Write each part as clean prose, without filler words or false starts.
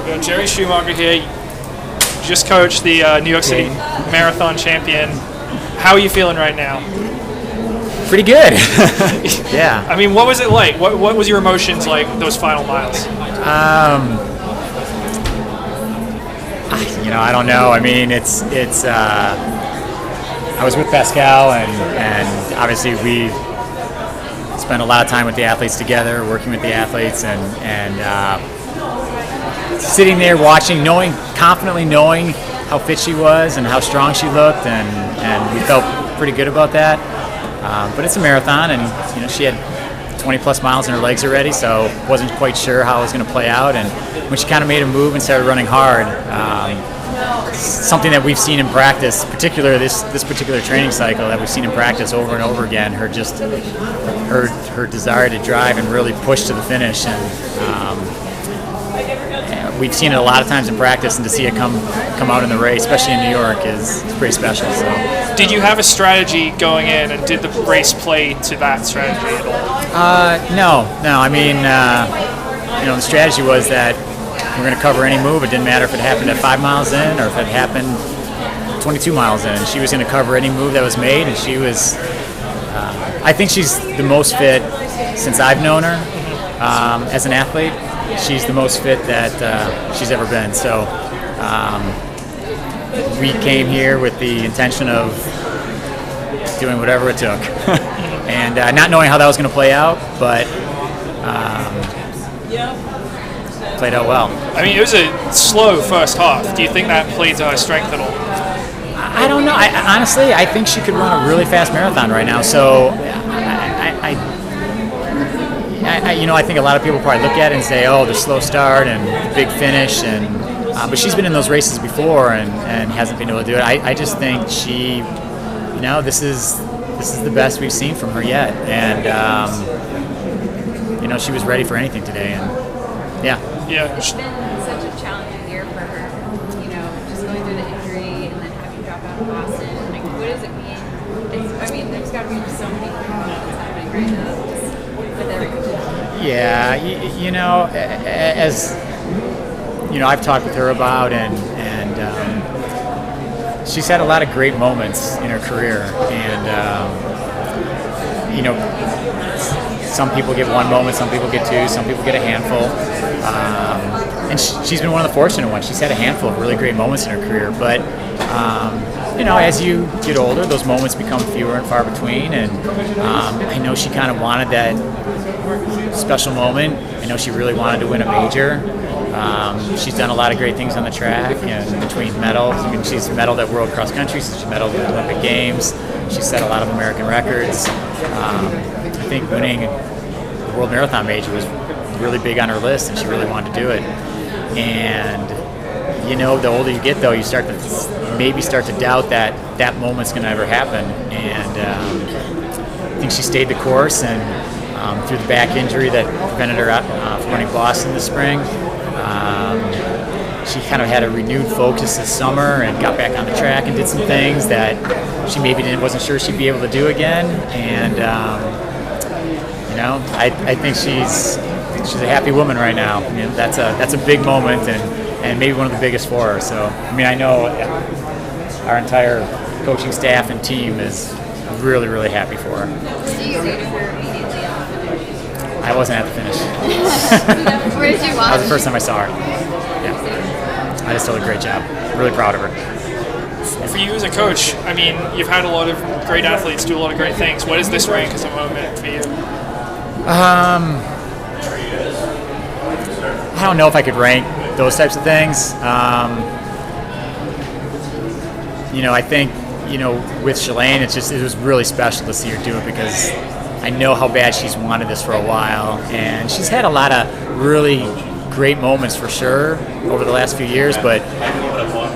We got Jerry Schumacher here. You just coached the New York City Marathon champion. How are you feeling right now? Pretty good. Yeah. I mean, what was it like? What was your emotions like those final miles? I don't know. I mean, it's. I was with Pascal, and obviously we spent a lot of time with the athletes together, working with the athletes, and sitting there watching, confidently knowing how fit she was and how strong she looked, and we felt pretty good about that. But it's a marathon, and she had 20 plus miles in her legs already, so wasn't quite sure how it was going to play out. And when she kind of made a move and started running hard, something that we've seen in practice, particularly this particular training cycle that we've seen in practice over and over again, her desire to drive and really push to the finish, and we've seen it a lot of times in practice, and to see it come out in the race, especially in New York, is pretty special. So, did you have a strategy going in, and did the race play to that strategy at all? No. I mean, the strategy was that we're going to cover any move. It didn't matter if it happened at 5 miles in or if it happened 22 miles in. She was going to cover any move that was made, and she was. I think she's the most fit since I've known her as an athlete. She's the most fit that she's ever been. So we came here with the intention of doing whatever it took, and not knowing how that was going to play out, but played out well. I mean, it was a slow first half. Do you think that played to her strength at all? I don't know. Honestly, I think she could run a really fast marathon right now. So I think a lot of people probably look at it and say, "Oh, the slow start and the big finish," but she's been in those races before and hasn't been able to do it. I just think she, this is the best we've seen from her yet, and she was ready for anything today, and yeah. It's been such a challenging year for her, just going through the injury and then having to drop out of Boston. Like, what does it mean? There's got to be so many things happening right now with everything. Yeah, as I've talked with her about, and she's had a lot of great moments in her career, and some people get one moment, some people get two, some people get a handful, and she's been one of the fortunate ones. She's had a handful of really great moments in her career, but as you get older, those moments become fewer and far between, and I know she kind of wanted that special moment. I know she really wanted to win a major. She's done a lot of great things on the track, and between medals. I mean, she's medaled at World Cross Country, she's medaled at Olympic Games. She's set a lot of American records. I think winning the World Marathon major was really big on her list, and she really wanted to do it. And the older you get, though, you start to doubt that moment's going to ever happen. And I think she stayed the course, and through the back injury that prevented her from running Boston this spring, she kind of had a renewed focus this summer and got back on the track and did some things that she maybe wasn't sure she'd be able to do again. And I think she's a happy woman right now. That's a big moment, and maybe one of the biggest for her. So I know our entire coaching staff and team is really, really happy for her. So you dated her immediately on the finish? I wasn't at the finish. Where did you watch? That was the first time I saw her. Yeah. I just did a great job. Really proud of her. For you as a coach, you've had a lot of great athletes do a lot of great things. What does this rank as a moment for you? I don't know if I could rank those types of things. I think, with Shalane, it was really special to see her do it, because I know how bad she's wanted this for a while, and she's had a lot of really great moments for sure over the last few years, but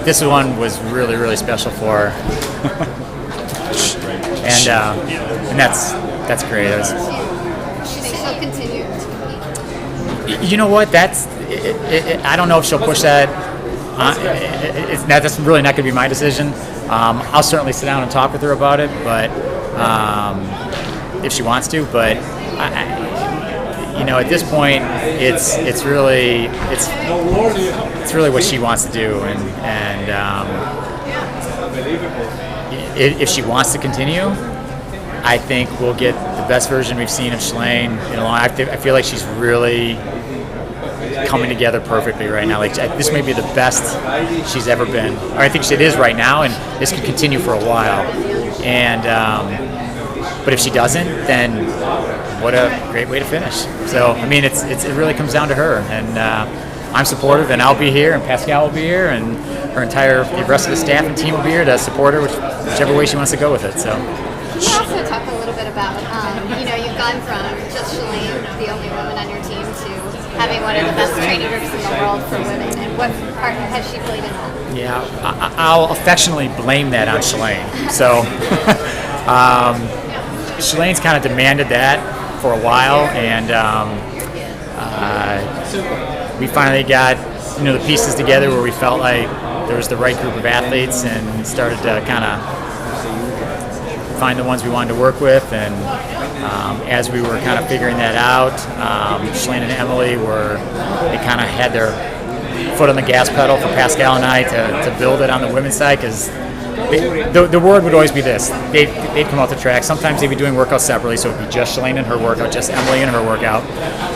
this one was really, really special for her. and that's great. She'll continue to compete. You know what? I don't know if she'll push that. That's really not going to be my decision. I'll certainly sit down and talk with her about it, but if she wants to. But at this point, it's really what she wants to do, and if she wants to continue, I think we'll get the best version we've seen of Shalane. I feel like she's really coming together perfectly right now. Like, this may be the best she's ever been, or I think it is right now, and this could continue for a while. And but if she doesn't, then what a great way to finish. So I mean, it really comes down to her, and I'm supportive, and I'll be here, and Pascal will be here, and the rest of the staff and team will be here to support her, whichever way she wants to go with it. So. Can you also talk a little bit about, you've gone from just Shalane, the only woman on your team, to having one of the best training groups in the world for women, and what part has she played in that? Yeah, I'll affectionately blame that on Shalane. So, Shalane's kind of demanded that for a while, and we finally got the pieces together where we felt like there was the right group of athletes, and started to kind of find the ones we wanted to work with. And as we were kind of figuring that out, Shalane and Emily they kind of had their foot on the gas pedal for Pascal and I to build it on the women's side, because the word would always be this: they'd come out the track. Sometimes they'd be doing workouts separately, so it'd be just Shalane and her workout, just Emily and her workout,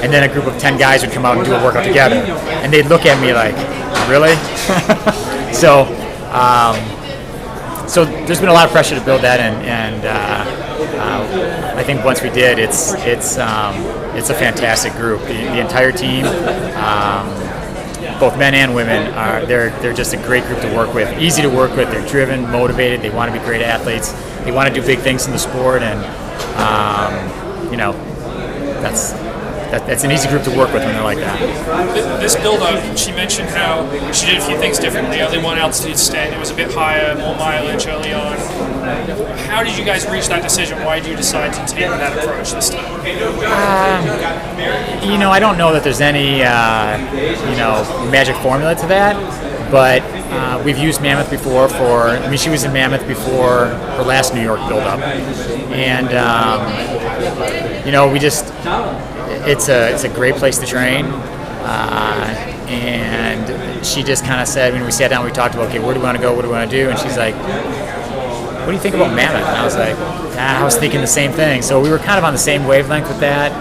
and then a group of 10 guys would come out and do a workout together, and they'd look at me like, really? So there's been a lot of pressure to build that, and I think once we did, it's a fantastic group. The entire team, both men and women, they're just a great group to work with. Easy to work with. They're driven, motivated. They want to be great athletes. They want to do big things in the sport, and that's an easy group to work with when they're like that. This build-up, she mentioned how she did a few things differently. Only one altitude stand, it was a bit higher, more mileage early on. How did you guys reach that decision? Why did you decide to take that approach this time? I don't know that there's any magic formula to that, but we've used Mammoth before she was in Mammoth before her last New York build-up, and it's a great place to train, and she just kind of said, when we sat down, we talked about, okay, where do we want to go, what do we want to do, and she's like, what do you think about Mammoth? And I was like, I was thinking the same thing. So we were kind of on the same wavelength with that,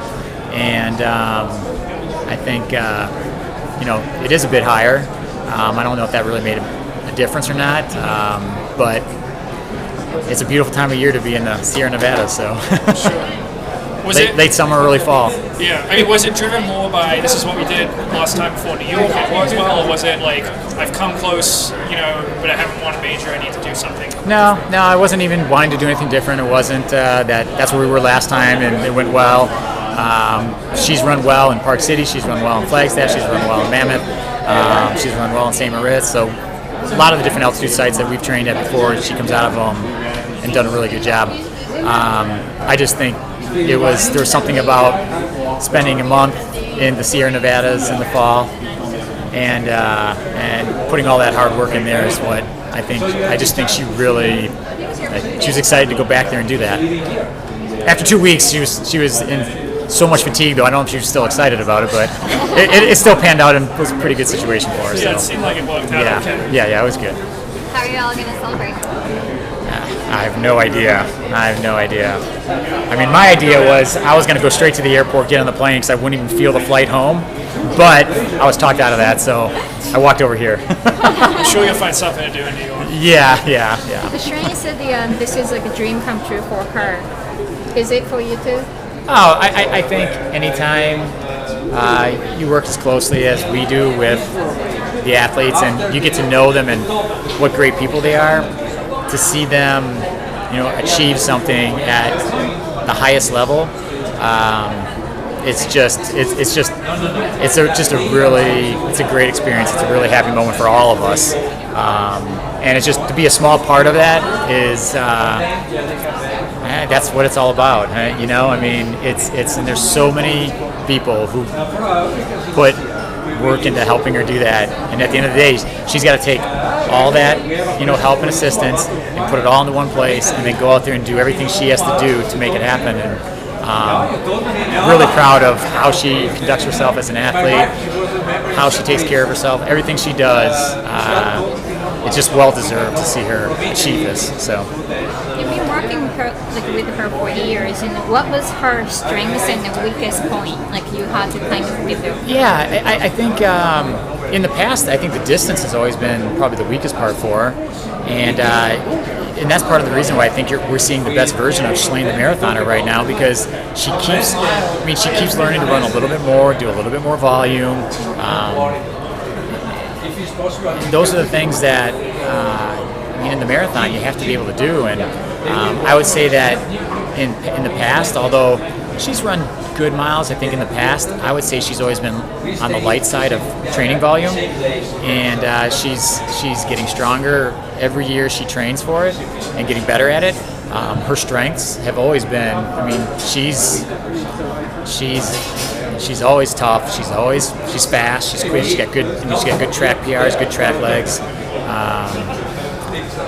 and I think it is a bit higher. I don't know if that really made a difference or not, but it's a beautiful time of year to be in the Sierra Nevada. So. Sure. Late summer, early fall. Yeah, I mean, was it driven more by this is what we did last time before New York as well, or was it like, I've come close, but I haven't won a major, I need to do something? No, I wasn't even wanting to do anything different. It wasn't that's where we were last time, and it went well. She's run well in Park City, she's run well in Flagstaff, she's run well in Mammoth, she's run well in St. Moritz. So a lot of the different altitude sites that we've trained at before, she comes out of them and done a really good job. I just think there was something about spending a month in the Sierra Nevadas in the fall, and putting all that hard work in there is what I just think she was excited to go back there and do that. After 2 weeks, she was in so much fatigue, though I don't know if she was still excited about it, but it still panned out and was a pretty good situation for her. Yeah, it seemed like it worked out. Yeah, it was good. How are you all going to celebrate? I have no idea. I mean, my idea was I was going to go straight to the airport, get on the plane, because I wouldn't even feel the flight home. But I was talked out of that, so I walked over here. I'm sure you'll find something to do in New York. Yeah. Shalane said this is like a dream come true for her. Is it for you too? Oh, I think anytime you work as closely as we do with the athletes, and you get to know them and what great people they are, to see them, achieve something at the highest level, it's a great experience. It's a really happy moment for all of us, and it's just to be a small part of that is that's what it's all about. I mean, it's and there's so many people who put work into helping her do that, and at the end of the day, she's got to take all that help and assistance and put it all into one place, and then go out there and do everything she has to do to make it happen. And Really proud of how she conducts herself as an athlete, how she takes care of herself. Everything she does, it's just well deserved to see her achieve this. So. You've been working with her for years, and what was her strengths and the weakest point? Like you had to kind of give her. Yeah, I think in the past, I think the distance has always been probably the weakest part for her, and that's part of the reason why I think we're seeing the best version of Shalane the marathoner right now, because she keeps learning to run a little bit more, do a little bit more volume. Those are the things that in the marathon you have to be able to do, and I would say that in the past, although she's run good miles, I think in the past, I would say she's always been on the light side of training volume, and she's getting stronger every year she trains for it and getting better at it. Her strengths have always been, she's always tough. She's fast. She's quick. She's got good track PRs, good track legs.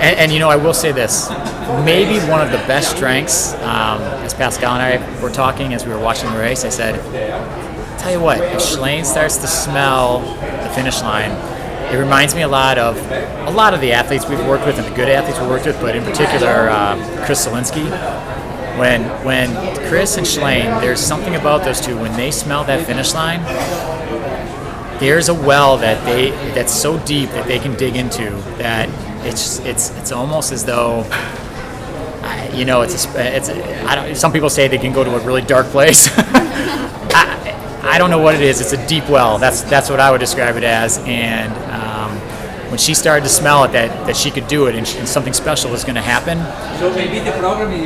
And I will say this, maybe one of the best strengths, as Pascal and I were talking as we were watching the race, I said, tell you what, if Shalane starts to smell the finish line, it reminds me a lot of the athletes we've worked with and the good athletes we've worked with, but in particular Chris Zielinski. When Chris and Shalane, there's something about those two, when they smell that finish line, there's a well that's so deep that they can dig into that it's almost as though some people say they can go to a really dark place. I don't know what it is. It's a deep well. That's what I would describe it as. And when she started to smell it, that she could do it and something special was going to happen,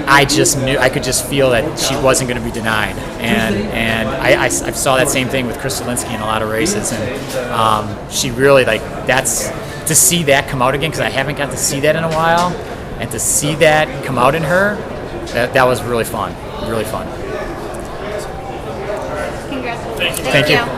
I just knew, I could just feel that she wasn't going to be denied. And I saw that same thing with Chris Zielinski in a lot of races, and she really, that's to see that come out again, because I haven't got to see that in a while, and to see that come out in her, that was really fun. Really fun. Congratulations. Thank you. Thank you.